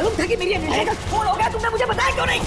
मालूम था कि मेरी अनिशा का फोन हो गया, तुमने मुझे बताया क्यों नहीं?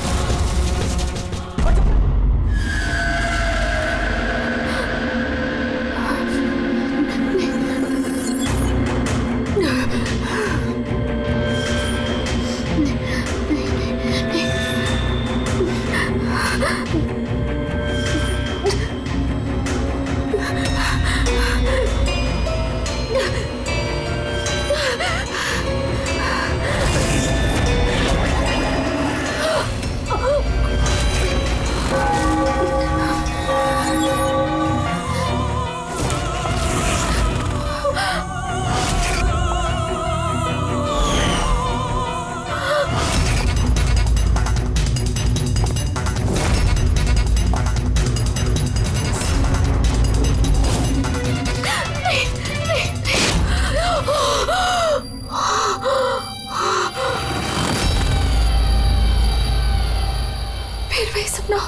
फिर वही सपना।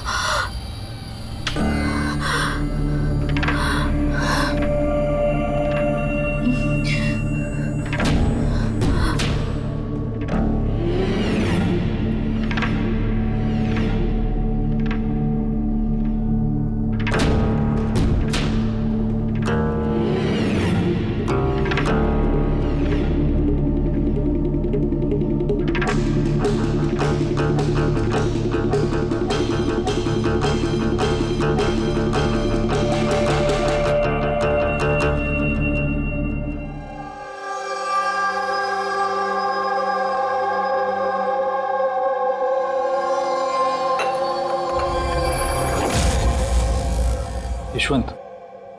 यशवंत,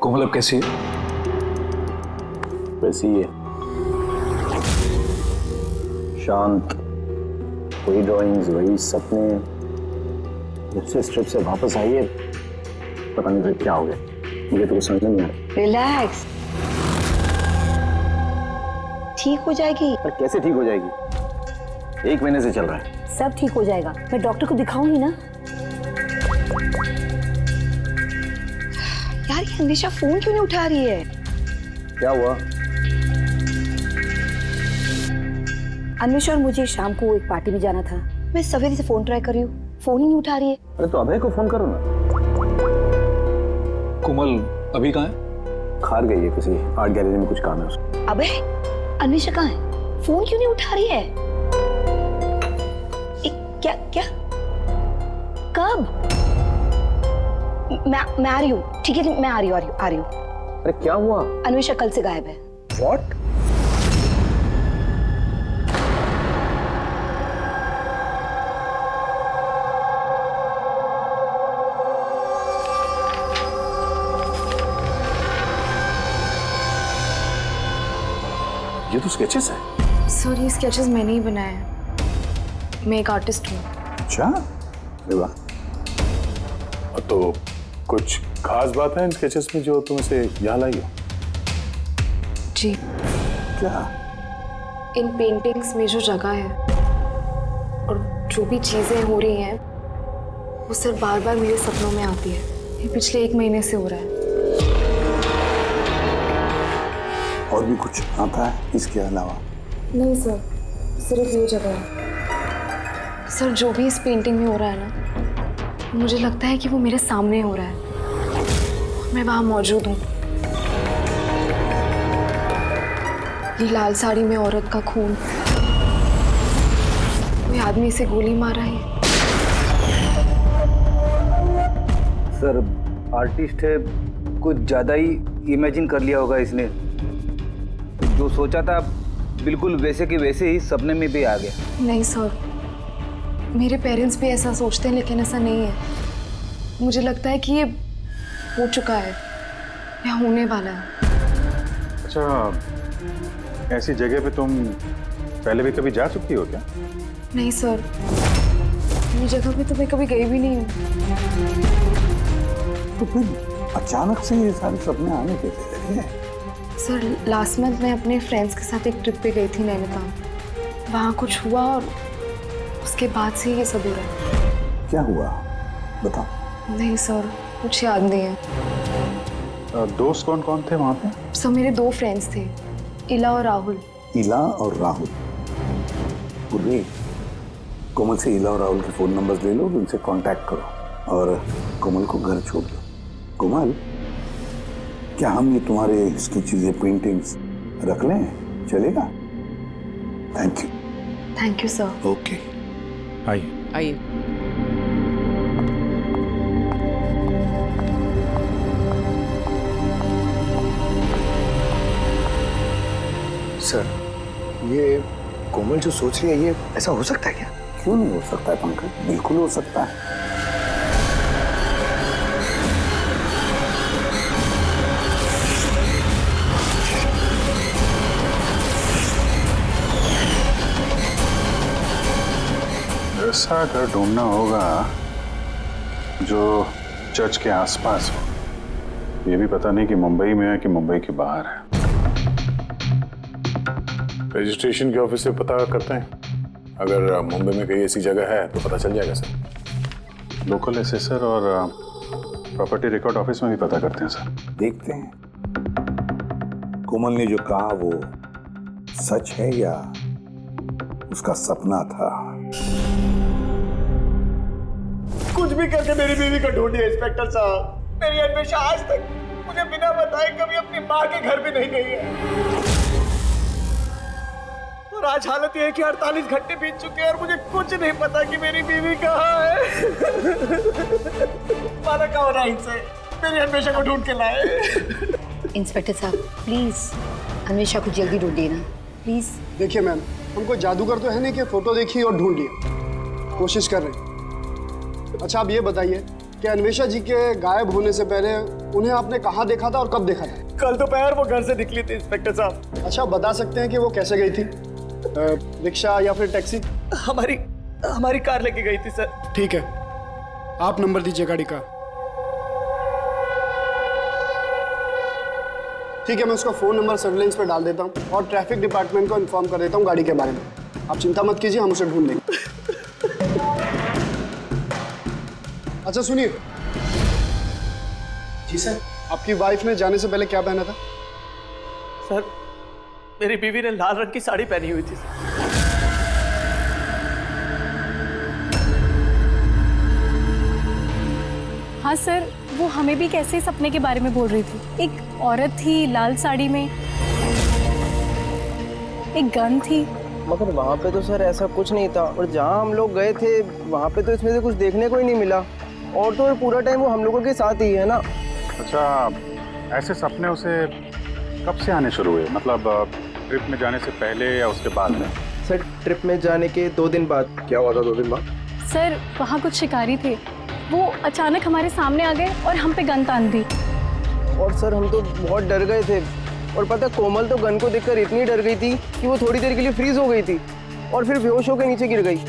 कोमल अब कैसी है? वैसी ही है, शांत, वही ड्राइंग्स, वही सपने। जब से स्ट्रिप से वापस आई है, पता नहीं फिर क्या हो गया, मुझे तो कुछ समझ नहीं आ रहा। रिलैक्स, ठीक हो जाएगी। पर कैसे ठीक हो जाएगी? 1 महीने से चल रहा है। सब ठीक हो जाएगा, मैं डॉक्टर को दिखाऊंगी ना। यार ये अनिशा फोन क्यों नहीं उठा रही है? क्या हुआ? अनिशा और मुझे शाम को एक पार्टी में जाना था। मैं सवेरे से फोन ट्राई कर रही हूँ, फोन ही नहीं उठा रही है। अरे तो अभय को फोन करो ना। कोमल अभी कहाँ है? खार गई है, किसी आर्ट गैलरी में कुछ काम है उसको। अबे अनिशा कहाँ है? फोन क्यों नहीं उठा रही है? क्या क्या कब? मैं आ रही हूँ, ठीक है मैं आ रही हूँ। अरे क्या हुआ? अनिशा कल से गायब है। What? ये तो स्केचेस है। सर ये स्केचेस मैंने ही बनाए हैं, मैं एक आर्टिस्ट हूँ। अच्छा, अरे वाह। तो कुछ खास बात है इन स्केचेस में जो तुम इसे यहाँ लाई हो? जी, क्या? इन पेंटिंग्स में जो जगह है और जो भी चीजें हो रही हैं वो सर बार बार मेरे सपनों में आती है। ये पिछले 1 महीने से हो रहा है। और भी कुछ आता है इसके अलावा? नहीं सर, सिर्फ ये जगह है। सर जो भी इस पेंटिंग में हो रहा है ना, मुझे लगता है कि वो मेरे सामने हो रहा है, मैं वहां मौजूद हूँ। ये लाल साड़ी में औरत का खून, कोई आदमी इसे गोली मार रहा है। सर आर्टिस्ट है, कुछ ज्यादा ही इमेजिन कर लिया होगा इसने। जो सोचा था बिल्कुल वैसे के वैसे ही सपने में भी आ गया। नहीं सर, मेरे पेरेंट्स भी ऐसा सोचते हैं लेकिन ऐसा नहीं है। मुझे लगता है कि ये हो चुका है या होने वाला है। अच्छा, ऐसी जगह पे तुम पहले भी कभी जा चुकी हो क्या? नहीं सर, ये जगह पे तो मैं कभी गई भी नहीं हूँ। तो फिर अचानक से ये सारे सपने आने कैसे लगे? सर लास्ट मंथ मैं अपने फ्रेंड्स के साथ एक ट्रिप पे गई थी नैनीताल। वहाँ कुछ हुआ और उसके बाद से ये सब हो रहा है। क्या हुआ बताओ। नहीं सर, कुछ याद नहीं है। दोस्त कौन कौन थे वहाँ पे? सर मेरे 2 फ्रेंड्स थे, इला और राहुल। इला और राहुल। पूरे कोमल से ईला और राहुल के फोन नंबर्स ले लो, उनसे कांटेक्ट करो और कोमल को घर छोड़ दो। कोमल, क्या हम ये तुम्हारे इसकी चीजें, पेंटिंग्स रख लें? चलेगा? Thank thank you sir. You. Okay, आइए। आइए। सर, ये कोमल जो सोच रही है, ये ऐसा हो सकता है क्या? क्यों नहीं हो सकता है पंकज? बिल्कुल हो सकता है। ऐसा घर ढूंढना होगा जो चर्च के आसपास हो। ये भी पता नहीं कि मुंबई में है कि मुंबई के बाहर है। रजिस्ट्रेशन के ऑफिस से पता करते हैं, अगर मुंबई में कहीं ऐसी जगह है तो पता चल जाएगा सर। लोकल एसेसर और प्रॉपर्टी रिकॉर्ड ऑफिस में भी पता करते हैं सर। देखते हैं कोमल ने जो कहा वो सच है या उसका सपना था। कुछ भी करके मेरी बीवी को ढूंढिए इंस्पेक्टर साहब। मेरी अन्वेषा आज तक मुझे बिना बताए कभी अपनी माँ के घर भी नहीं गई है, और आज हालत ये है कि 48 घंटे बीत चुके हैं और मुझे कुछ नहीं पता कि मेरी बीवी कहाँ है। माना का होना इनसे, मेरी अन्वेषा को ढूंढ के लाए। इंस्पेक्टर साहब प्लीज अन्वेषा को जल्दी ढूंढिए ना, प्लीज। देखिए मैम, हमको जादूगर तो है नहीं कि फोटो देखिए और ढूंढ लिया, कोशिश कर रहे हैं। अच्छा आप ये बताइए कि अन्वेषा जी के गायब होने से पहले उन्हें आपने कहाँ देखा था और कब देखा था? कल दोपहर वो घर से निकली थी इंस्पेक्टर साहब। अच्छा बता सकते हैं कि वो कैसे गई थी, रिक्शा या फिर टैक्सी? हमारी कार लेके गई थी सर। ठीक है, आप नंबर दीजिए गाड़ी का। ठीक है, मैं उसका फ़ोन नंबर सर्विलेंस पर डाल देता हूँ और ट्रैफिक डिपार्टमेंट को इन्फॉर्म कर देता हूँ गाड़ी के बारे में। आप चिंता मत कीजिए, हम उसे ढूंढ लेंगे। अच्छा सुनिए। जी सर। आपकी वाइफ ने जाने से पहले क्या पहना था? सर, मेरी बीवी ने लाल रंग की साड़ी पहनी हुई थी। हाँ सर, वो हमें भी कैसे सपने के बारे में बोल रही थी। एक औरत थी लाल साड़ी में, एक गन थी। मगर वहाँ पे तो सर ऐसा कुछ नहीं था, और जहाँ हम लोग गए थे वहाँ पे तो इसमें से कुछ देखने को ही नहीं मिला, और तो पूरा टाइम वो हम लोगों के साथ ही है ना। अच्छा, ऐसे सपने उसे कब से आने शुरू हुए? मतलब ट्रिप में जाने से पहले या उसके बाद में? सर ट्रिप में जाने के 2 दिन बाद। क्या हुआ था 2 दिन बाद? सर वहाँ कुछ शिकारी थे, वो अचानक हमारे सामने आ गए और हम पे गन तान दी। और सर हम तो बहुत डर गए थे, और पता कोमल तो गन को देखकर इतनी डर गई थी कि वो थोड़ी देर के लिए फ्रीज हो गई थी और फिर बेहोश होकर नीचे गिर गई।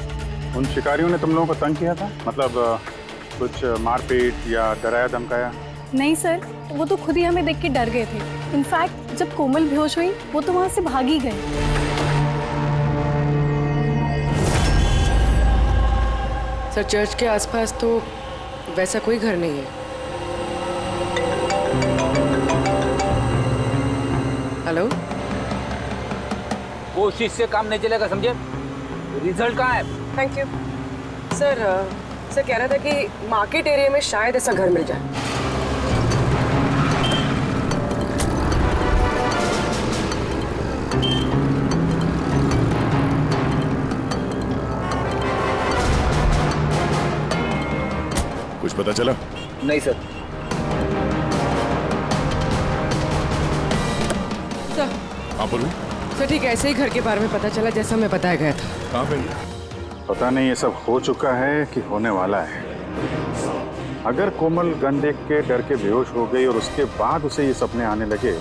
उन शिकारियों ने तुम लोगों को तंग किया था? मतलब कुछ मारपीट या डराया धमकाया? नहीं सर, वो तो खुद ही हमें देख के डर गए थे। इनफैक्ट जब कोमल बेहोश हुई वो तो वहाँ से भाग ही गए। सर चर्च के आसपास तो वैसा कोई घर नहीं है। हेलो, कोशिश से काम नहीं चलेगा, समझे? रिजल्ट कहाँ है? Thank you sir. सर कह रहा था कि मार्केट एरिया में शायद ऐसा घर मिल जाए। कुछ पता चला? नहीं सर। सर हाँ बोलो। सर ठीक ऐसे ही घर के बारे में पता चला जैसा हमें बताया गया था। कहाँ पे? पता नहीं ये सब हो चुका है कि होने वाला है। अगर कोमल गन देख के डर के बेहोश हो गई और उसके बाद उसे ये सपने आने लगे,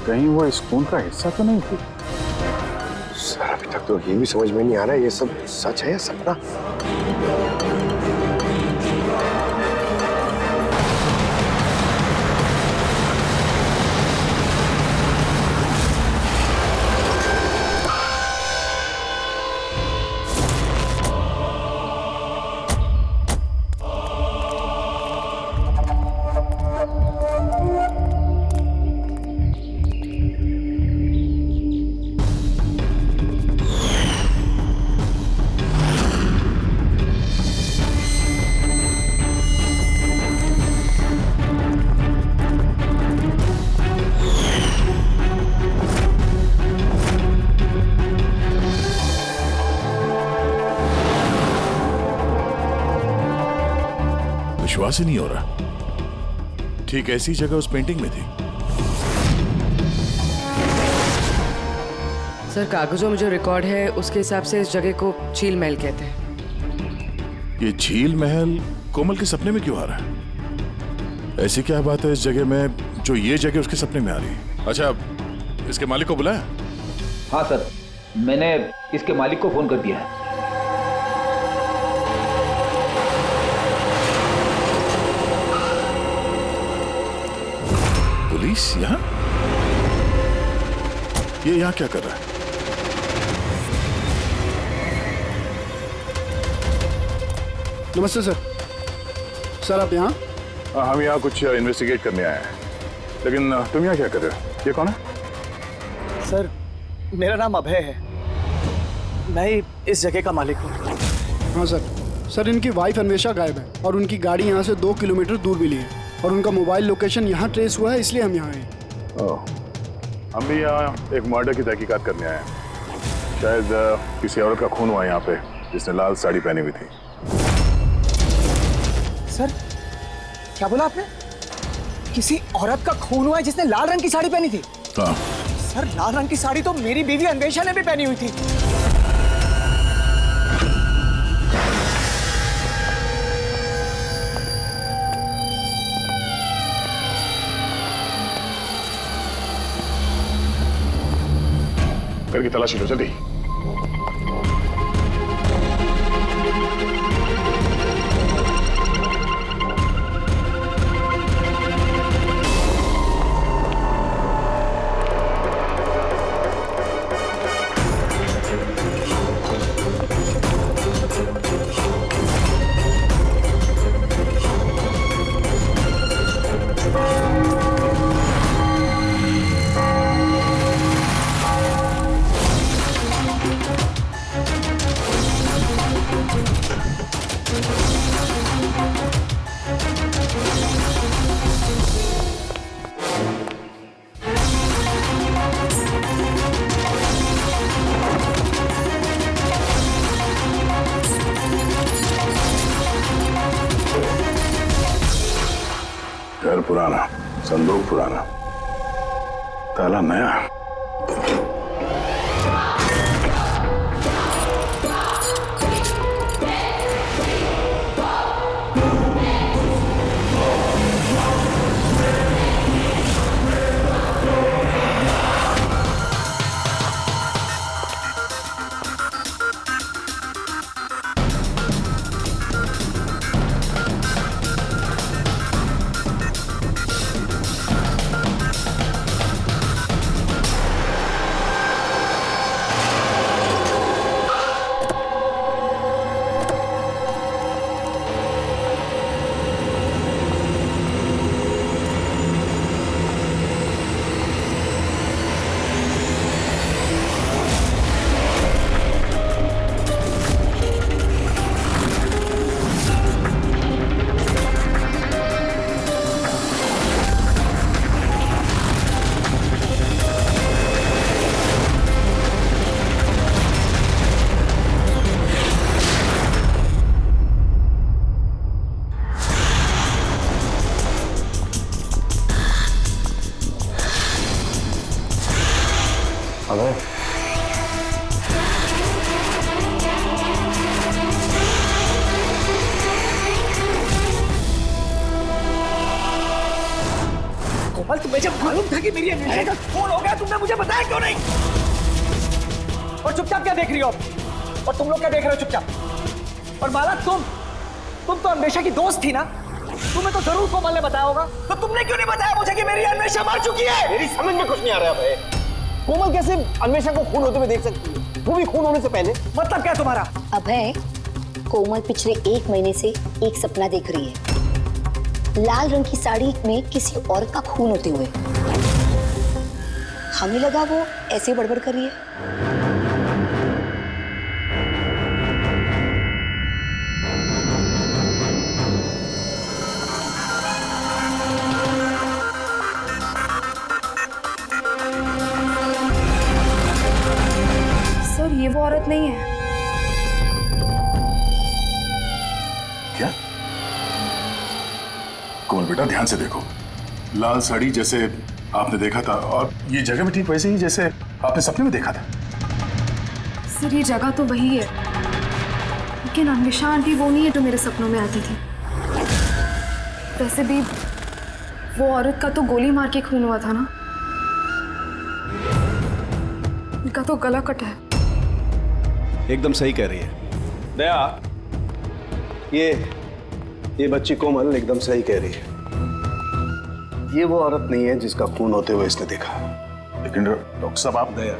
कहीं वो इस खून का हिस्सा तो नहीं थी? सर अभी तक तो ये भी समझ में नहीं आ रहा है ये सब सच है या सपना। विश्वास ही नहीं हो रहा। ठीक ऐसी जगह उस पेंटिंग में थी। सर, कागजों में जो रिकॉर्ड है उसके हिसाब से इस जगह को झील महल कहते हैं। ये झील महल कोमल के सपने में क्यों आ रहा है? ऐसी क्या बात है इस जगह में जो ये जगह उसके सपने में आ रही है? अच्छा, इसके मालिक को बुलाया? हाँ सर, मैंने इसके मालिक को फोन कर दिया है। पुलिस यहाँ? ये यहाँ क्या कर रहा है? नमस्ते सर। सर आप यहाँ? हम यहाँ कुछ इन्वेस्टिगेट करने आए हैं, लेकिन तुम यहाँ क्या कर रहे हो? ये कौन है? सर, मेरा नाम अभय है। मैं ही इस जगह का मालिक हूँ। हाँ सर। सर, इनकी वाइफ अन्वेषा गायब है और उनकी गाड़ी यहाँ से 2 किलोमीटर दूर मिली है और उनका मोबाइल लोकेशन यहाँ ट्रेस हुआ है, इसलिए हम यहाँ आए। हम भी यहाँ एक मर्डर की तहकीकात करने आए हैं। शायद किसी औरत का खून हुआ यहाँ पे जिसने लाल साड़ी पहनी हुई थी। सर, क्या बोला आपने? किसी औरत का खून हुआ है जिसने लाल रंग की साड़ी पहनी थी? हाँ। सर, लाल रंग की साड़ी तो मेरी बीवी अन्वेषा ने भी पहनी हुई थी। घर की तलाशी लो जल्दी। घर पुराना, संदूक पुराना, ताला नया। अबे कोमल, तुम्हें जब मालूम था कि मेरी अन्वेषा का खून हो गया, तुमने मुझे बताया क्यों नहीं? और चुपचाप क्या देख रही हो? और तुम लोग क्या देख रहे हो चुपचाप? और माला, तुम तो अन्वेषा की दोस्त थी ना? तुम्हें तो जरूर कोमल ने बताया होगा, तो तुमने क्यों नहीं बताया मुझे कि मेरी अन्वेषा मर चुकी है? मेरी समझ में कुछ नहीं आ रहा है भाई। कोमल कैसे अन्वेषा को खून होते हुए देख सकती है, वो भी खून होने से पहले? मतलब क्या तुम्हारा? अभय, कोमल पिछले 1 महीने से एक सपना देख रही है, लाल रंग की साड़ी में किसी और का खून होते हुए। हमें लगा वो ऐसे बड़बड़ कर रही है। सर, ये वो औरत नहीं है। क्या? बेटा ध्यान से देखो, लाल साड़ी जैसे आपने देखा था और ये जगह भी ठीक वैसे ही जैसे आपने सपने में देखा था। सर ये जगह तो वही है, लेकिन अन्वेषा आंटी वो नहीं है जो मेरे सपनों में आती थी। वैसे भी वो औरत का तो गोली मार के खून हुआ था ना, उनका तो गला कटा है। एकदम सही कह रही है दया, ये बच्ची कोमल एकदम सही कह रही है। ये वो औरत नहीं है जिसका खून होते हुए इसने देखा। लेकिन डॉक्टर साहब आप दया,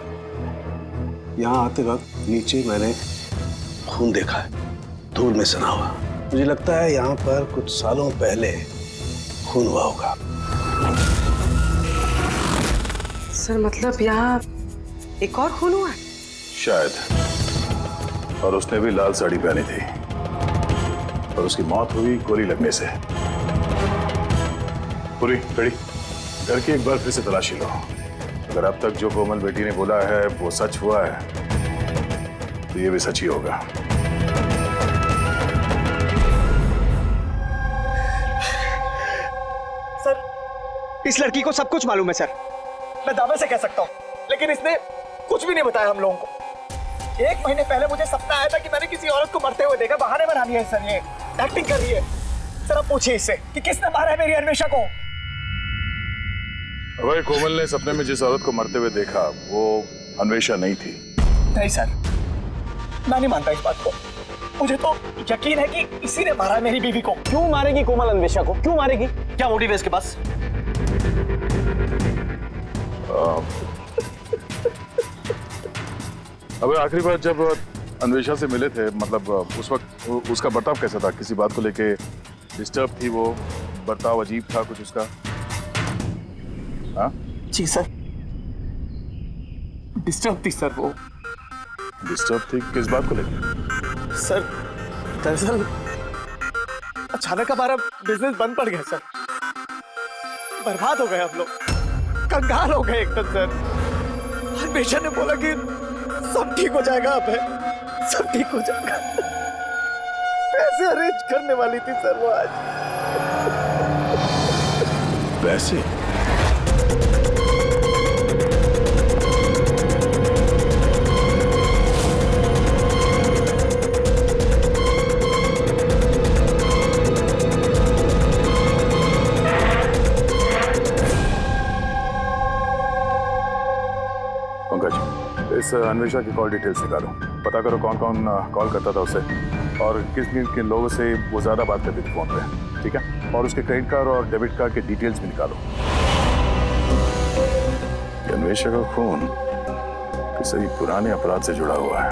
यहाँ आते वक्त नीचे मैंने खून देखा है, धूल में सना हुआ। मुझे लगता है यहाँ पर कुछ सालों पहले खून हुआ होगा। सर मतलब यहाँ एक और खून हुआ है? शायद, और उसने भी लाल साड़ी पहनी थी और उसकी मौत हुई गोली लगने से। पूरी खड़ी करके एक बार फिर से तलाशी लो। अगर अब तक जो कोमल बेटी ने बोला है वो सच हुआ है तो ये भी सच ही होगा। सर इस लड़की को सब कुछ मालूम है सर, मैं दावे से कह सकता हूँ, लेकिन इसने कुछ भी नहीं बताया हम लोगों को। 1 महीने पहले मुझे सपना आया था कि मैंने किसी औरत को मरते हुए देखा। बहाने बना रही है सर, ये एक्टिंग कर रही है। सर आप पूछिए इससे कि किसने मारा है मेरी अन्वेषा को। अगर कोमल ने सपने में जिस औरत को मरते हुए देखा वो अन्वेषा नहीं थी। नहीं सर, मैं नहीं मानता इस बात को। मुझे तो यकीन है कि इसी ने मारा है मेरी बीवी को। क्यों मारेगी कोमल अन्वेषा को? क्यों मारेगी? क्या मोटिव है इसके पास? अब आखिरी बार जब अन्वेषा से मिले थे, मतलब उस वक्त उसका बर्ताव कैसा था? किसी बात को लेके डिस्टर्ब थी वो? बर्ताव अजीब था कुछ उसका? हाँ जी सर, डिस्टर्ब थी सर। वो डिस्टर्ब थी किस बात को लेके? सर दरअसल अचानक हमारा बिजनेस बंद पड़ गया सर, बर्बाद हो गए हम लोग, कंगाल हो गए एकदम सर। अन्वेषा ने बोला कि सब ठीक हो जाएगा, अब है सब ठीक हो जाएगा। पैसे अरेंज करने वाली थी सर वो आज। पैसे? इस अन्वेषा की कॉल डिटेल्स निकालो, पता करो कौन कौन कॉल करता था उसे और किस किन लोगों से वो ज्यादा बात करती थी फोन पे, ठीक है? और उसके क्रेडिट कार्ड और डेबिट कार्ड के डिटेल्स भी निकालो। अन्वेषा का खून किसी पुराने अपराध से जुड़ा हुआ है।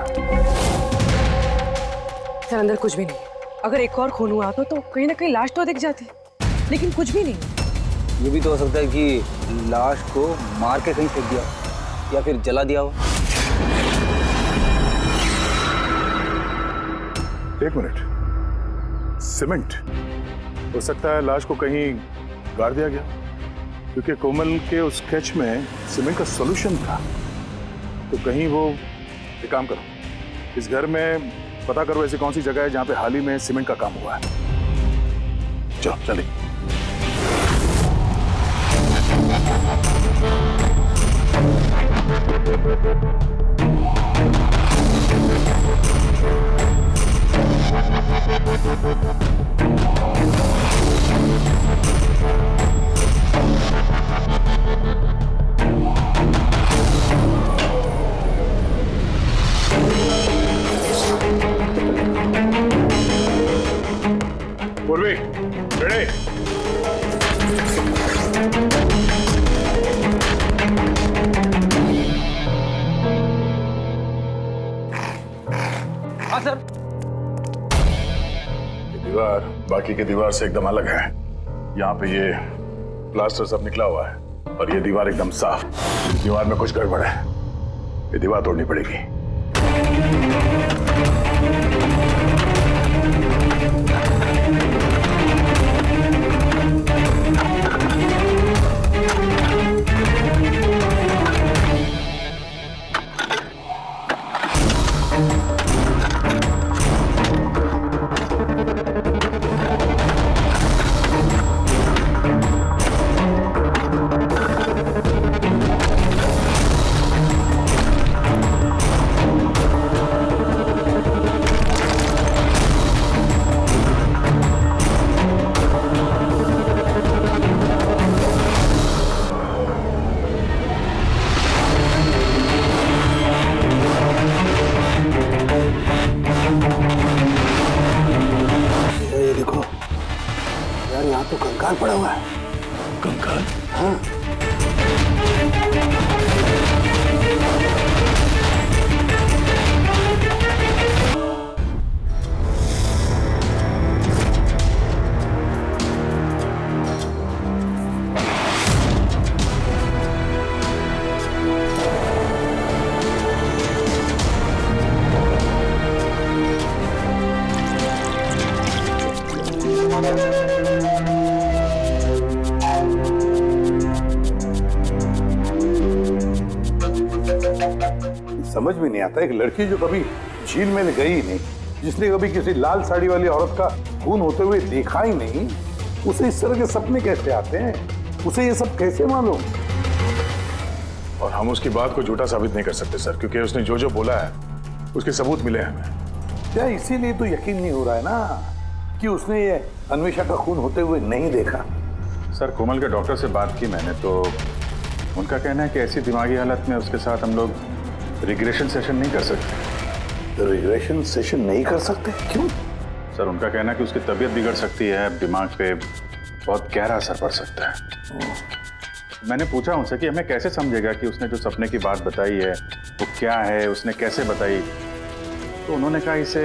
सर अंदर कुछ भी नहीं। अगर एक और खून हुआ तो कहीं ना कहीं लाश तो दिख जाती, लेकिन कुछ भी नहीं। ये भी तो हो सकता है कि लाश को मार के कहीं फेंक दिया या फिर जला दिया हो। एक मिनट, सीमेंट? हो सकता है लाश को कहीं गाड़ दिया गया, क्योंकि कोमल के उस स्केच में सीमेंट का सॉल्यूशन था। तो कहीं वो एक काम करो, इस घर में पता करो ऐसी कौन सी जगह है जहां पे हाल ही में सीमेंट का काम हुआ है। चलो चलिए। पूर्वी, रेडी? हाँ सर। ये दीवार बाकी की दीवार से एकदम अलग है। यहाँ पे ये प्लास्टर सब निकला हुआ है और ये दीवार एकदम साफ। दीवार में कुछ गड़बड़ है, ये दीवार तोड़नी पड़ेगी। कंकाल? हाँ। समझ में नहीं आता, एक लड़की जो कभी झील में गई ही नहीं, जिसने कभी किसी लाल साड़ी वाली औरत का खून होते हुए देखा ही नहीं, उसे इस तरह के सपने कैसे आते हैं? उसे ये सब कैसे मालूम? और हम उसकी बात को झूठा साबित नहीं कर सकते सर, क्योंकि उसने जो जो बोला है उसके सबूत मिले हैं हमें। क्या इसीलिए तो यकीन नहीं हो रहा है ना कि उसने ये अन्वेषा का खून होते हुए नहीं देखा? सर, कोमल के डॉक्टर से बात की मैंने, तो उनका कहना है कि ऐसी दिमागी हालत में उसके साथ हम लोग रिग्रेशन सेशन नहीं कर सकते। रिग्रेशन सेशन नहीं कर सकते? क्यों? सर, उनका कहना है कि उसकी तबीयत बिगड़ सकती है, दिमाग पे बहुत गहरा असर पड़ सकता है। मैंने पूछा उनसे कि हमें कैसे समझेगा कि उसने जो सपने की बात बताई है वो क्या है, उसने कैसे बताई, तो उन्होंने कहा इसे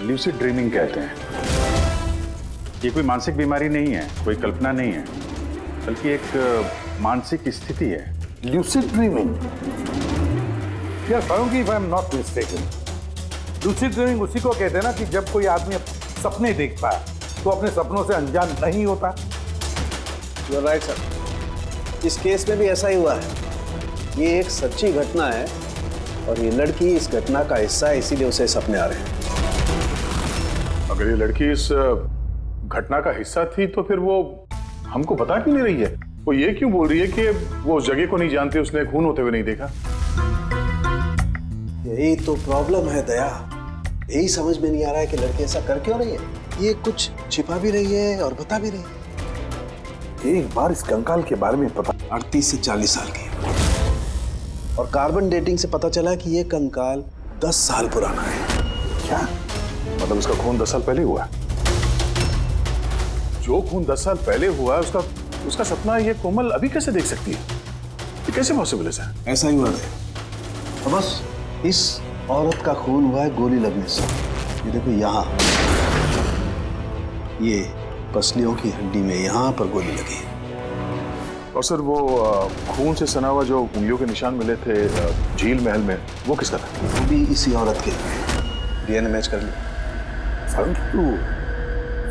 ल्यूसिड ड्रीमिंग कहते हैं। ये कोई मानसिक बीमारी नहीं है, कोई कल्पना नहीं है, बल्कि एक मानसिक स्थिति है। Lucid dreaming? यार Farooqui, if I am not mistaken, lucid dreaming उसी को कहते हैं ना कि जब कोई आदमी सपने देखता है तो अपने सपनों से अनजान नहीं होता। यू आर राइट सर, इस केस में भी ऐसा ही हुआ है। ये एक सच्ची घटना है और ये लड़की इस घटना का हिस्सा है, इसीलिए उसे सपने आ रहे हैं। अगर ये लड़की इस घटना का हिस्सा थी तो फिर वो हमको बता क्यों नहीं रही है? वो ये क्यों बोल रही है कि वो उस जगह को नहीं जानती, उसने खून होते हुए नहीं देखा? यही तो प्रॉब्लम है दया, यही समझ में नहीं आ रहा है कि लड़की ऐसा कर क्यों रही है। ये कुछ छिपा भी रही है और बता भी रही है। एक बार इस कंकाल के बारे में पता, 38 से 40 साल की है और कार्बन डेटिंग से पता चला कि ये कंकाल 10 साल पुराना है। क्या मतलब उसका खून 10 साल पहले हुआ है? जो खून 10 साल पहले हुआ है उसका सपना ये कोमल अभी कैसे देख सकती है? ये कैसे पॉसिबल है सर? ऐसा ही हुआ है। तो बस इस औरत का खून हुआ है गोली लगने से। ये देखो यहाँ, ये पसलियों की हड्डी में यहाँ पर गोली लगी। और सर वो खून से सना हुआ जो उंगलियों के निशान मिले थे झील महल में, वो किसका था? वो भी इसी औरत के। डीएनए मैच कर लिया। तू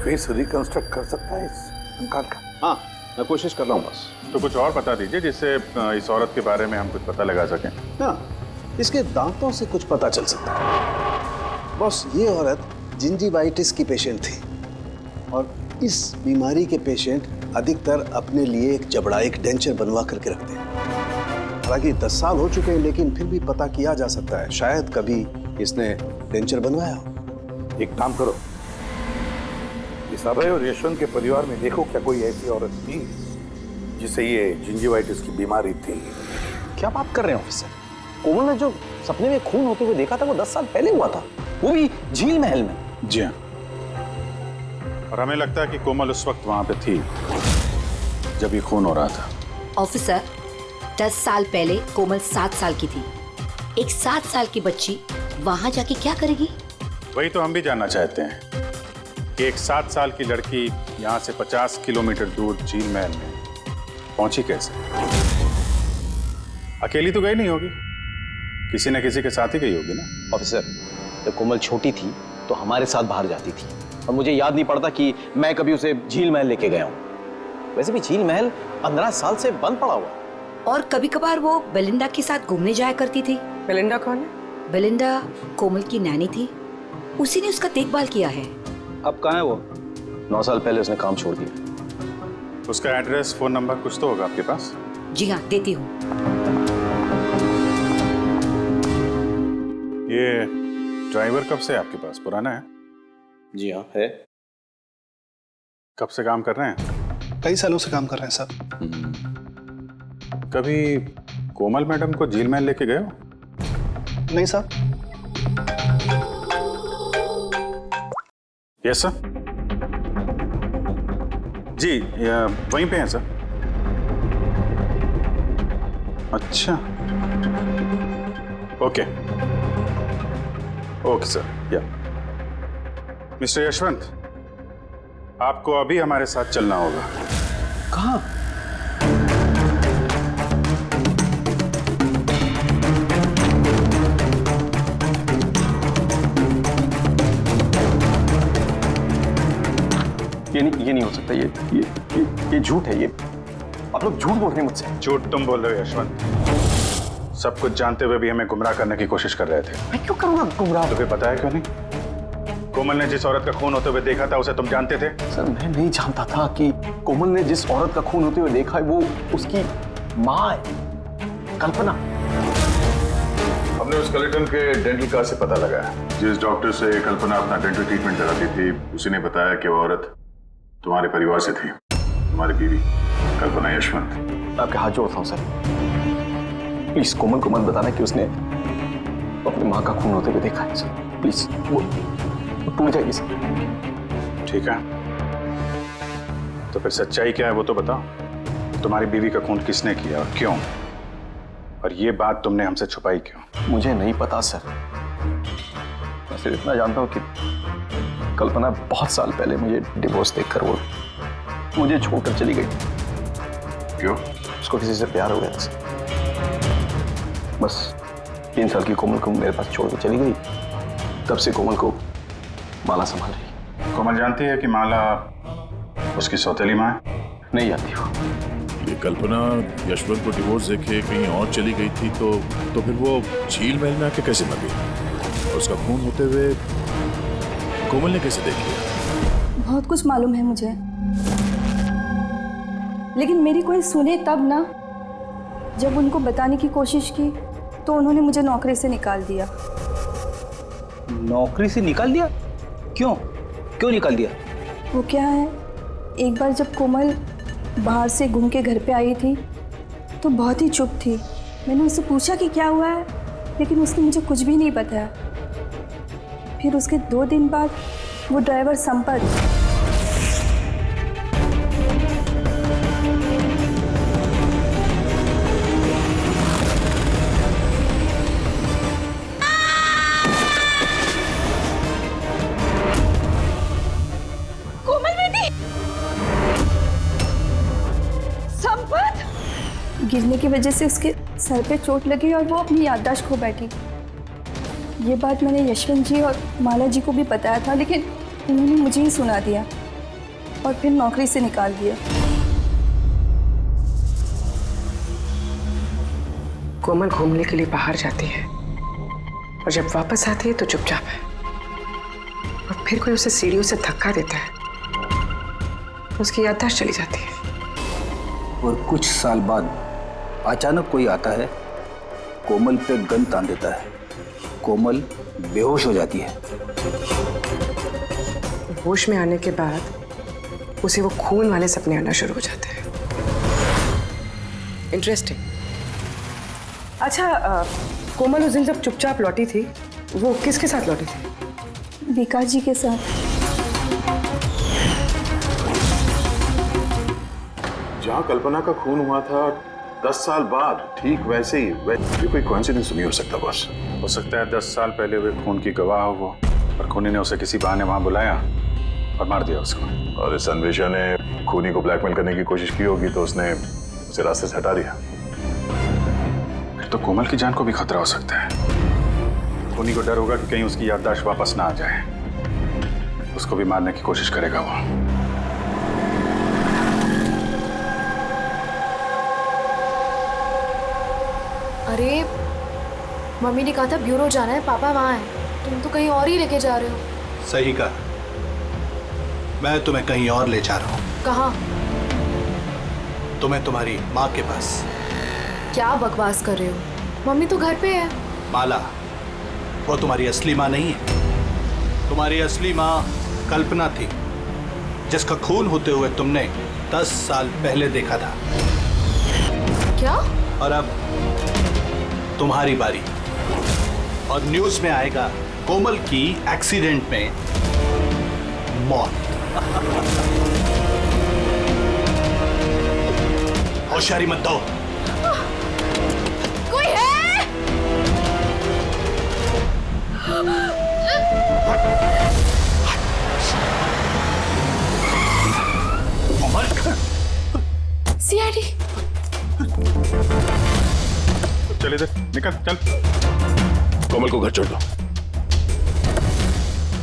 फेस रिकंस्ट्रक्ट कर सकता है इस कंकाल का? हाँ, मैं कोशिश कर रहा हूँ बस। तो कुछ और बता दीजिए जिससे इस औरत के बारे में हम कुछ पता लगा सकें। हाँ, इसके दांतों से कुछ पता चल सकता है। बस ये औरत जिंजीवाइटिस की पेशेंट थी और इस बीमारी के पेशेंट अधिकतर अपने लिए एक जबड़ा, एक डेंचर बनवा करके रखते हैं। हालांकि 10 साल हो चुके हैं लेकिन फिर भी पता किया जा सकता है, शायद कभी इसने डेंचर बनवाया हो। एक काम करो, इस अभय और यशवंत के परिवार में देखो क्या कोई ऐसी औरत थी जिसे ये जिंजीवाइटिस की बीमारी थी। क्या बात कर रहे हैं ऑफिसर? कोमल ने जो सपने में खून होते हुए देखा था वो 10 साल पहले हुआ था, वो भी झील महल में। जी हाँ, और हमें लगता है कि कोमल उस वक्त वहां पे थी जब ये खून हो रहा था। ऑफिसर, 10 साल पहले कोमल 7 साल की थी। एक 7 साल की बच्ची वहां जाके क्या करेगी? वही तो हम भी जानना चाहते हैं कि एक 7 साल की लड़की यहाँ से 50 किलोमीटर दूर झील महल में पहुंची कैसे? अकेली तो गई नहीं होगी, किसी न किसी के साथ ही गई होगी ना। ऑफिसर, जब कोमल छोटी थी तो हमारे साथ बाहर जाती थी और मुझे याद नहीं पड़ता कि मैं कभी उसे झील महल लेके गया हूँ। वैसे भी झील महल 15 साल से बंद पड़ा हुआ है। और कभी कभार वो बेलिंडा के साथ घूमने जाया करती थी। बेलिंडा कौन है? बेलिंडा कोमल की नैनी थी, उसी ने उसका देखभाल किया है। अब कहाँ है वो? 9 साल पहले उसने काम छोड़ दिया। उसका एड्रेस, फोन नंबर कुछ तो होगा आपके पास? जी हाँ, देती हूँ। ये ड्राइवर कब से आपके पास? पुराना है? जी हाँ, है। कब से काम कर रहे हैं? कई सालों से काम कर रहे हैं सर। कभी कोमल मैडम को झील महल लेके गए हो? नहीं सर। Yes sir. जी, वहीं पे हैं सर। अच्छा, ओके ओके सर। या मिस्टर यशवंत, आपको अभी हमारे साथ चलना होगा। कहाँ? ये नहीं हो सकता। ये झूठ है। ये आप लोग झूठ बोल रहे हैं मुझसे। झूठ तुम बोल रहे हो यशवंत। सब कुछ जानते हुए भी हमें गुमराह करने की कोशिश कर रहे थे। मैं क्यों करूंगा गुमराह? तुम्हें पता है क्यों नहीं? कोमल ने जिस औरत का खून होते हुए देखा था उसे तुम जानते थे? सर, मैं नहीं जानता था कि कोमल ने जिस औरत का खून होते हुए देखा है वो उसकी माँ है, कल्पना। हमने उस स्केलेटन के डेंटल कार्ड से पता लगाया। जिस डॉक्टर से कल्पना अपना डेंटल ट्रीटमेंट कराती थी उसी ने बताया कि वो औरत तुम्हारे परिवार से थी, तुम्हारी बीवी कल्पना यशवंत। आपके हाथ जोड़ता हूँ सर, प्लीज कोमल को मत बताना कि उसने अपनी माँ का खून होते हुए देखा है सर। प्लीज, वो टूट जाएगी सर। ठीक है, तो फिर सच्चाई क्या है वो तो बताओ। तुम्हारी बीवी का खून किसने किया और क्यों? और ये बात तुमने हमसे छुपाई क्यों? मुझे नहीं पता सर। मैं सिर्फ इतना जानता हूँ कि कल्पना बहुत साल पहले मुझे डिवोर्स देकर वो मुझे छोड़कर चली गई। क्यों? उसको किसी से प्यार हो गया था सर। बस 3 साल की कोमल को मेरे पास छोड़ के चली गई। तब से कोमल को माला संभाल रही। कोमल जानती है कि माला उसकी सौतेली माँ है? नहीं जानती हो। ये कल्पना यशवंत को डिवोर्स देके कहीं और चली गई थी तो फिर वो झील महल में आके कैसे मर गई? उसका खून होते हुए कोमल ने कैसे देख लिया? बहुत कुछ मालूम है मुझे, लेकिन मेरी कोई सुने तब ना। जब उनको बताने की कोशिश की तो उन्होंने मुझे नौकरी से निकाल दिया। नौकरी से निकाल दिया? क्यों निकाल दिया? वो क्या है, एक बार जब कोमल बाहर से घूम के घर पे आई थी तो बहुत ही चुप थी। मैंने उससे पूछा कि क्या हुआ है, लेकिन उसने मुझे कुछ भी नहीं बताया। फिर उसके 2 दिन बाद वो ड्राइवर संपत गिरने की वजह से उसके सर पे चोट लगी और वो अपनी याददाश्त खो बैठी। ये बात मैंने यशवंत जी और माला जी को भी बताया था, लेकिन उन्होंने मुझे ही सुना दिया और फिर नौकरी से निकाल दिया। कोमल घूमने के लिए बाहर जाती है और जब वापस आती है तो चुपचाप है, और फिर कोई उसे सीढ़ियों से धक्का देता है, उसकी याददाश्त चली जाती है। और कुछ साल बाद अचानक कोई आता है, कोमल पे गन तान देता है, कोमल बेहोश हो जाती है। होश में आने के बाद उसे वो खून वाले सपने आना शुरू हो जाते हैं। इंटरेस्टिंग। अच्छा, कोमल उस दिन जब चुपचाप लौटी थी वो किसके साथ लौटी थी? विकास जी के साथ। जहाँ कल्पना का खून हुआ था 10 साल बाद, ठीक वैसे ही ये कोई कोइंसिडेंस नहीं हो सकता बॉस। हो सकता है 10 साल पहले हुए खून की गवाह हो वो, और खूनी ने उसे किसी बहाने वहां बुलाया और मार दिया उसको। और इस अन्वेषा ने खूनी को ब्लैकमेल करने की कोशिश की होगी तो उसने उसे रास्ते से हटा दिया। फिर तो कोमल की जान को भी खतरा हो सकता है। खूनी को डर होगा कि कहीं उसकी याददाश्त वापस ना आ जाए, उसको भी मारने की कोशिश करेगा वो। अरे मम्मी ने कहा था ब्यूरो जाना है, पापा वहाँ हैं, तुम तो कहीं और ही लेके जा रहे हो। सही कहा, मैं तुम्हें कहीं और ले जा रहा हूँ। कहाँ? तुम्हें तुम्हारी माँ के पास। क्या बकवास कर रहे हो? मम्मी तो घर पे है। माला, वो तुम्हारी असली माँ नहीं है। तुम्हारी असली माँ कल्पना थी, जिसका खून होते हुए तुमने 10 साल पहले देखा था। क्या? और अब तुम्हारी बारी, और न्यूज़ में आएगा कोमल की एक्सीडेंट में मौत। होशियारी मत दो। सीआईडी। चल इधर निकल, चल। कोमल को घर छोड़ दो।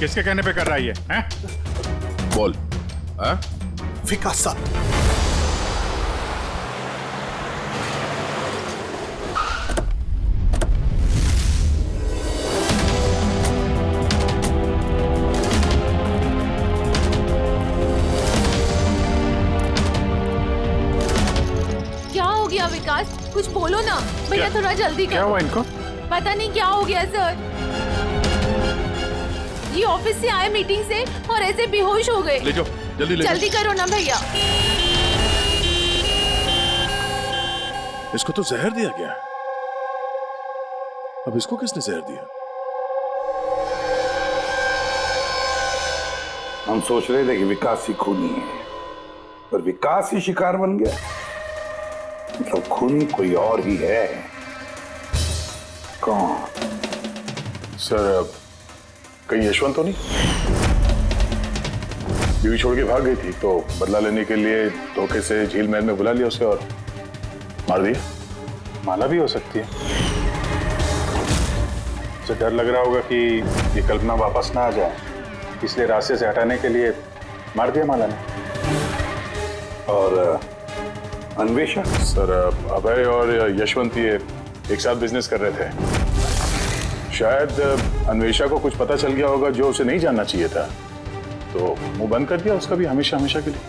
किसके कहने पे कर रहा है ये, हैं? बोल। हाँ? विकास साहब, क्या हो गया विकास? कुछ बोलो ना भैया, थोड़ा जल्दी क्या करो। हुआ इनको? पता नहीं क्या हो गया सर। ये ऑफिस से आए मीटिंग से और ऐसे बेहोश हो गए। ले जाओ, जल्दी ले जल्दी जाओ। करो ना भैया। इसको तो जहर दिया गया। अब इसको किसने जहर दिया? हम सोच रहे थे कि विकास ही खूनी है, पर विकास ही शिकार बन गया। मतलब खूनी कोई और ही है। कौन? सर, कहीं यशवंत तो नहीं? बीवी छोड़ के भाग गई थी तो बदला लेने के लिए धोखे से झील महल में बुला लिया उसे और मार दिया। माला भी हो सकती है। उसे डर लग रहा होगा कि ये कल्पना वापस ना आ जाए, इसलिए रास्ते से हटाने के लिए मार दिया माला ने। और अन्वेषा? सर, अभय और यशवंत ये एक साथ बिजनेस कर रहे थे। शायद अन्वेषा को कुछ पता चल गया होगा जो उसे नहीं जानना चाहिए था, तो मुंह बंद कर दिया उसका भी हमेशा हमेशा के लिए।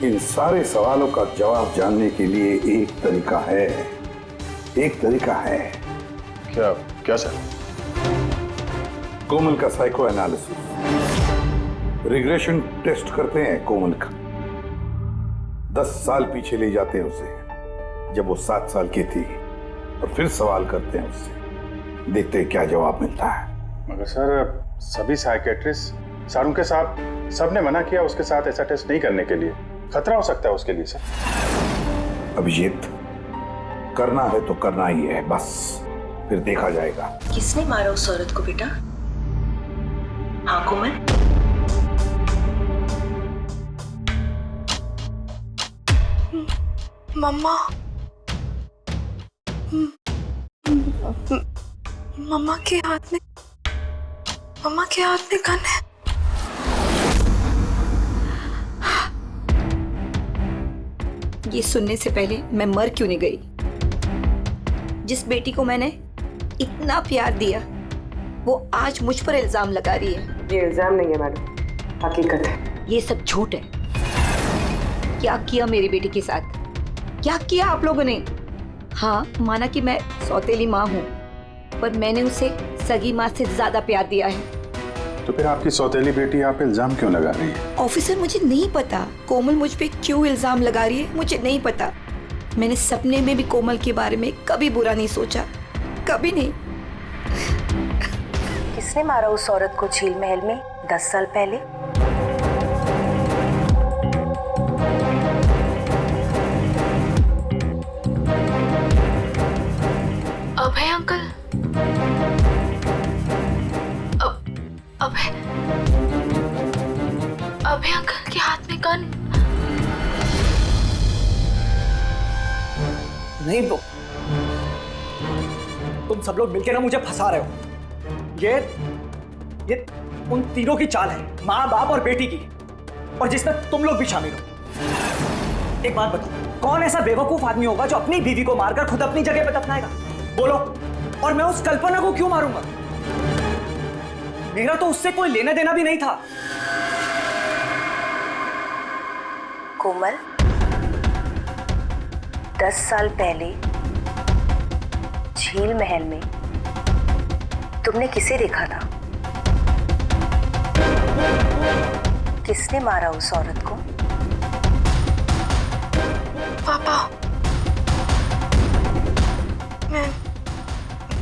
इन सारे सवालों का जवाब जानने के लिए एक तरीका है। एक तरीका है। क्या क्या सर? कोमल का साइको एनालिसिस। रिग्रेशन टेस्ट करते हैं कोमल का। 10 साल पीछे ले जाते हैं उसे, जब वो 7 साल की थी, और फिर सवाल करते हैं उससे। देखते हैं क्या जवाब मिलता है। मगर सर, सभी साइकेट्रिस्ट सर उनके साथ सबने मना किया उसके साथ ऐसा टेस्ट नहीं करने के लिए। खतरा हो सकता है उसके लिए सर। अभिजीत, करना है तो करना ही है, बस फिर देखा जाएगा। किसने मारा उस औरत को बेटा? हाँ कोमल? मम्मा, मम्मा के हाथ में गन है। ये सुनने से पहले मैं मर क्यों नहीं गई? जिस बेटी को मैंने इतना प्यार दिया, वो आज मुझ पर इल्जाम लगा रही है। ये इल्जाम नहीं है मैडम, हकीकत है। ये सब झूठ है। क्या किया मेरी बेटी के साथ? क्या किया आप लोगों ने? हाँ, माना कि मैं सौतेली माँ हूँ, पर मैंने उसे सगी माँ से ज्यादा प्यार दिया है। तो फिर आपकी सौतेली बेटी आप इल्जाम क्यों लगा रही है? ऑफिसर, मुझे नहीं पता कोमल मुझ पे क्यों इल्जाम लगा रही है, मुझे नहीं पता। मैंने सपने में भी कोमल के बारे में कभी बुरा नहीं सोचा, कभी नहीं। किसने मारा उस औरत को झील महल में 10 साल पहले? अभय अंकल। अभय अंकल के हाथ में गन। नहीं तो तुम सब लोग मिलकर ना मुझे फंसा रहे हो। ये उन तीनों की चाल है, माँ, बाप और बेटी की, और जिसमें तुम लोग भी शामिल हो। एक बात बताओ, कौन ऐसा बेवकूफ आदमी होगा जो अपनी बीवी को मारकर खुद अपनी जगह पर दफनाएगा? बोलो। और मैं उस कल्पना को क्यों मारूंगा? मेरा तो उससे कोई लेना देना भी नहीं था। कोमल, 10 साल पहले झील महल में तुमने किसे देखा था? किसने मारा उस औरत को? पापा।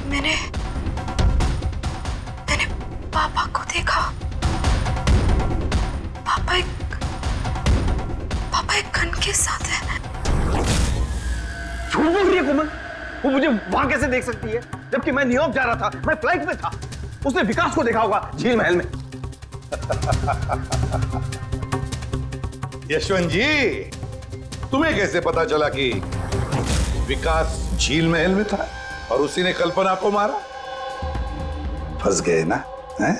मैंने पापा को देखा। पापा एक गन के साथ है। झूठ बोल रही है कोमल। वो मुझे वहां कैसे देख सकती है? जबकि मैं न्यूयॉर्क जा रहा था, मैं फ्लाइट में था। उसने विकास को देखा होगा झील महल में। यशवंत जी, तुम्हें कैसे पता चला कि विकास झील महल में था और उसी ने कल्पना को मारा? फंस गए ना? हैं?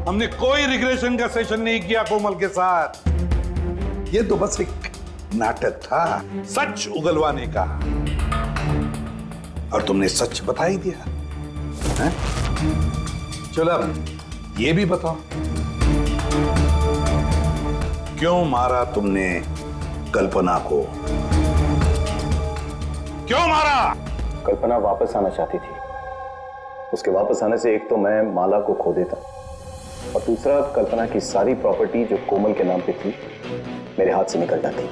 हमने कोई रिग्रेशन का सेशन नहीं किया कोमल के साथ। ये तो बस एक नाटक था, सच उगलवाने का। और तुमने सच बता ही दिया। हैं? चलो अब ये भी बताओ, क्यों मारा तुमने कल्पना को? क्यों मारा? कल्पना वापस आना चाहती थी। उसके वापस आने से एक तो मैं माला को खो देता और दूसरा कल्पना की सारी प्रॉपर्टी जो कोमल के नाम पे थी मेरे हाथ से निकल जाती।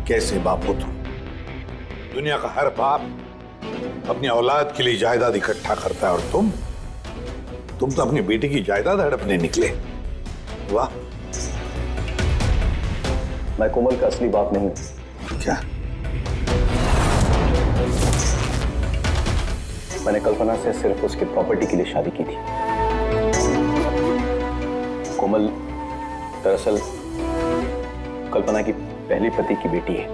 कैसे बाप हो तुम? दुनिया का हर बाप अपनी औलाद के लिए जायदाद इकट्ठा करता है और तुम तो अपनी बेटी की जायदाद हड़पने निकले। वाह! मैं कोमल का असली बाप नहीं हूं। क्या? मैंने कल्पना से सिर्फ उसकी प्रॉपर्टी के लिए शादी की थी। कोमल दरअसल कल्पना की पहली पति की बेटी है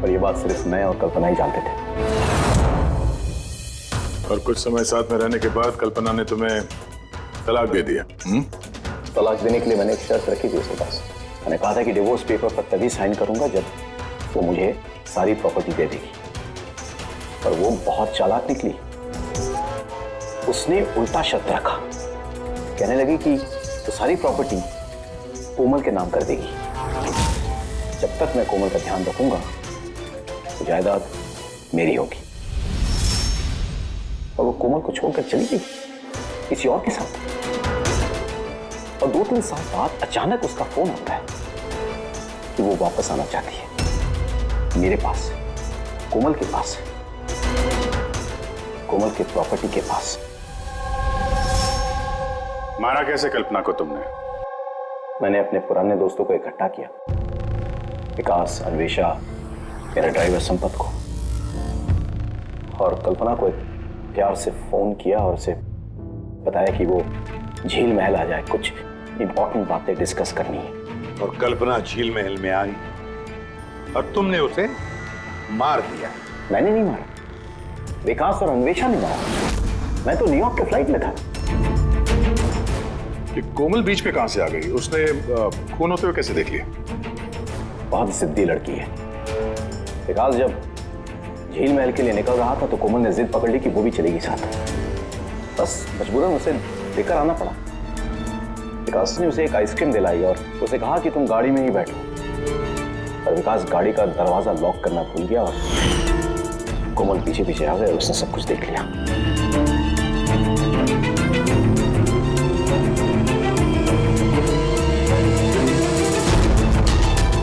और ये बात सिर्फ मैं और कल्पना ही जानते थे। और कुछ समय साथ में रहने के बाद कल्पना ने तुम्हें तलाक दे दिया। तलाक देने के लिए मैंने एक शर्त रखी थी उसके पास। मैंने कहा था कि डिवोर्स पेपर पर तभी साइन करूंगा जब वो मुझे सारी प्रॉपर्टी दे देगी। पर वो बहुत चालाक निकली। उसने उल्टा शर्त रखा, कहने लगी कि तो सारी प्रॉपर्टी कोमल के नाम कर देगी। जब तक मैं कोमल का ध्यान रखूंगा तो जायदाद मेरी होगी। और वो कोमल को छोड़कर चली गई किसी और के साथ। और 2-3 साल बाद अचानक उसका फोन आता है कि वो वापस आना चाहती है मेरे पास, कोमल के पास, कोमल के प्रॉपर्टी के पास। मारा कैसे कल्पना को तुमने? मैंने अपने पुराने दोस्तों को इकट्ठा किया, विकास, अन्वेषा, मेरा ड्राइवर संपत को, और कल्पना को प्यार से फोन किया और उसे बताया कि वो झील महल आ जाए, कुछ इंपॉर्टेंट बातें डिस्कस करनी है। और कल्पना झील महल में आई और तुमने उसे मार दिया। मैंने नहीं मारा, विकास और अन्वेषा ने मारा। मैं तो न्यूयॉर्क के फ्लाइट में था। कि कोमल बीच पे कहां से आ गई? उसने खून होते हुए कैसे देख लिया? बहुत जिद्दी लड़की है। विकास जब झील महल के लिए निकल रहा था तो कोमल ने जिद पकड़ ली कि वो भी चलेगी साथ। बस मजबूरन उसे लेकर आना पड़ा। विकास ने उसे एक आइसक्रीम दिलाई और उसे कहा कि तुम गाड़ी में ही बैठो। पर विकास गाड़ी का दरवाजा लॉक करना भूल गया और कोमल पीछे पीछे आ गए और उसने सब कुछ देख लिया।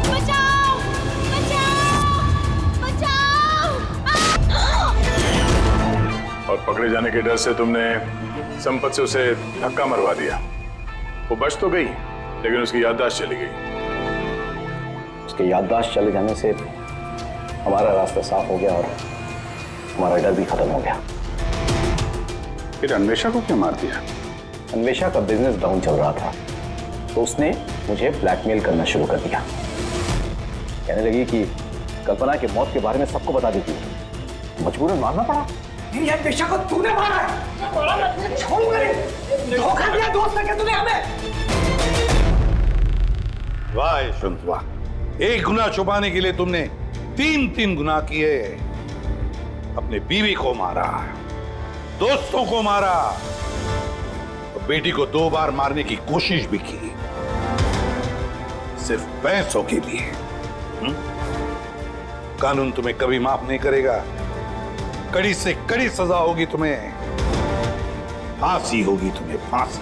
बचाओ! बचाओ! बचाओ! और पकड़े जाने के डर से तुमने संपत से उसे धक्का मरवा दिया। वो बच तो गई लेकिन उसकी याददाश्त चली गई। उसके याददाश्त चले जाने से हमारा रास्ता साफ हो गया और हमारा डर भी खत्म हो गया। फिर अन्वेषा को क्यों मार दिया? अन्वेषा का बिजनेस डाउन चल रहा था तो उसने मुझे ब्लैकमेल करना शुरू कर दिया। कहने लगी कि कल्पना की मौत के बारे में सबको बता देती। मजबूरन मारना पड़ा। मेरी अन्वेषा को तूने मारा है। छोड़ूंगा नहीं। धोखा दिया दोस्त ने तूने हमें। वाह यशवंत वाह! एक गुनाह छुपाने के लिए तुमने 3 गुनाह किए। अपने बीवी को मारा, दोस्तों को मारा, और बेटी को 2 बार मारने की कोशिश भी की, सिर्फ पैसों के लिए। कानून तुम्हें कभी माफ नहीं करेगा। कड़ी से कड़ी सजा होगी तुम्हें, फांसी होगी तुम्हें, फांसी।